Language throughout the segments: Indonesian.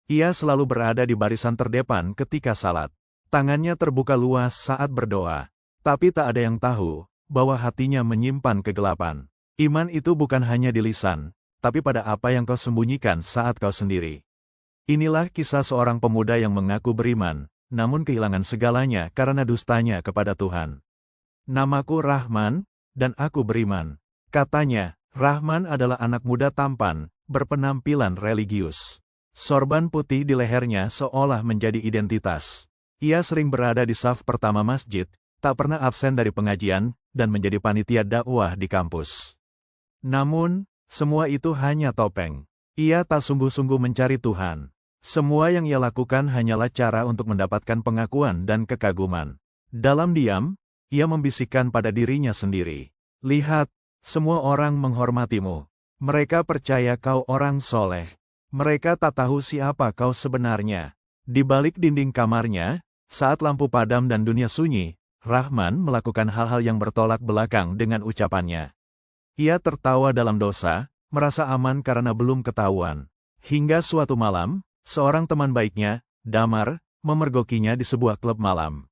Ia selalu berada di barisan terdepan ketika salat. Tangannya terbuka luas saat berdoa. Tapi tak ada yang tahu bahwa hatinya menyimpan kegelapan. Iman itu bukan hanya di lisan, tapi pada apa yang kau sembunyikan saat kau sendiri. Inilah kisah seorang pemuda yang mengaku beriman, namun kehilangan segalanya karena dustanya kepada Tuhan. Namaku Rahman, dan aku beriman. Katanya, Rahman adalah anak muda tampan, berpenampilan religius. Sorban putih di lehernya seolah menjadi identitas. Ia sering berada di saf pertama masjid, tak pernah absen dari pengajian, dan menjadi panitia dakwah di kampus. Namun, semua itu hanya topeng. Ia tak sungguh-sungguh mencari Tuhan. Semua yang ia lakukan hanyalah cara untuk mendapatkan pengakuan dan kekaguman. Dalam diam, ia membisikkan pada dirinya sendiri. Lihat, semua orang menghormatimu. Mereka percaya kau orang soleh. Mereka tak tahu siapa kau sebenarnya. Di balik dinding kamarnya, saat lampu padam dan dunia sunyi, Rahman melakukan hal-hal yang bertolak belakang dengan ucapannya. Ia tertawa dalam dosa, merasa aman karena belum ketahuan. Hingga suatu malam, seorang teman baiknya, Damar, memergokinya di sebuah klub malam.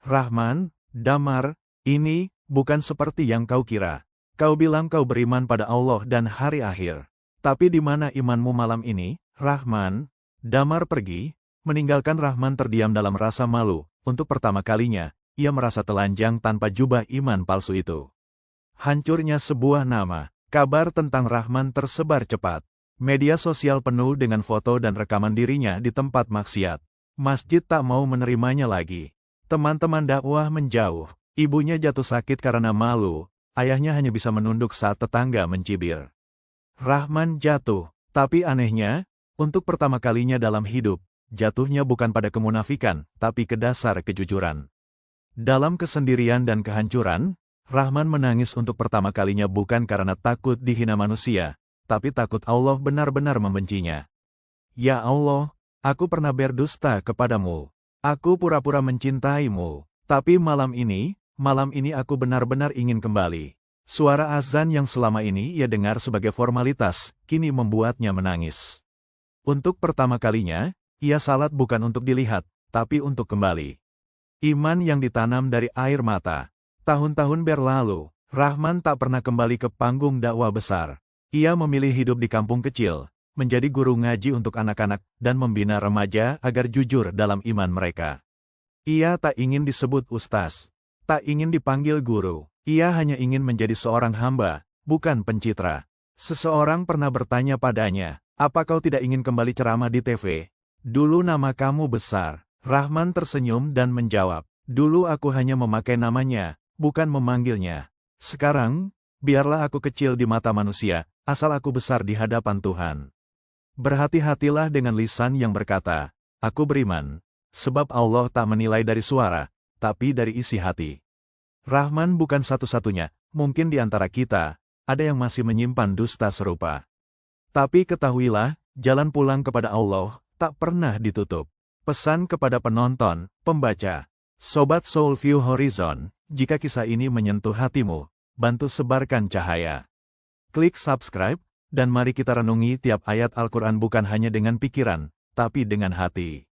Rahman, Damar, ini bukan seperti yang kau kira. Kau bilang kau beriman pada Allah dan hari akhir. Tapi di mana imanmu malam ini, Rahman? Damar pergi, meninggalkan Rahman terdiam dalam rasa malu. Untuk pertama kalinya, ia merasa telanjang tanpa jubah iman palsu itu. Hancurnya sebuah nama. Kabar tentang Rahman tersebar cepat. Media sosial penuh dengan foto dan rekaman dirinya di tempat maksiat. Masjid tak mau menerimanya lagi. Teman-teman dakwah menjauh. Ibunya jatuh sakit karena malu. Ayahnya hanya bisa menunduk saat tetangga mencibir. Rahman jatuh, tapi anehnya, untuk pertama kalinya dalam hidup, jatuhnya bukan pada kemunafikan, tapi ke dasar kejujuran. Dalam kesendirian dan kehancuran, Rahman menangis untuk pertama kalinya bukan karena takut dihina manusia, tapi takut Allah benar-benar membencinya. Ya Allah, aku pernah berdusta kepadamu. Aku pura-pura mencintaimu, tapi malam ini aku benar-benar ingin kembali. Suara azan yang selama ini ia dengar sebagai formalitas, kini membuatnya menangis. Untuk pertama kalinya, ia salat bukan untuk dilihat, tapi untuk kembali. Iman yang ditanam dari air mata. Tahun-tahun berlalu, Rahman tak pernah kembali ke panggung dakwah besar. Ia memilih hidup di kampung kecil, menjadi guru ngaji untuk anak-anak, dan membina remaja agar jujur dalam iman mereka. Ia tak ingin disebut ustaz, tak ingin dipanggil guru. Ia hanya ingin menjadi seorang hamba, bukan pencitra. Seseorang pernah bertanya padanya, apa kau tidak ingin kembali ceramah di TV? Dulu nama kamu besar. Rahman tersenyum dan menjawab, dulu aku hanya memakai namanya, bukan memanggilnya. Sekarang, biarlah aku kecil di mata manusia, asal aku besar di hadapan Tuhan. Berhati-hatilah dengan lisan yang berkata, aku beriman, sebab Allah tak menilai dari suara, tapi dari isi hati. Rahman bukan satu-satunya, mungkin di antara kita, ada yang masih menyimpan dusta serupa. Tapi ketahuilah, jalan pulang kepada Allah, tak pernah ditutup. Pesan kepada penonton, pembaca, Sobat Soulview Horizon, jika kisah ini menyentuh hatimu, bantu sebarkan cahaya. Klik subscribe, dan mari kita renungi tiap ayat Al-Quran bukan hanya dengan pikiran, tapi dengan hati.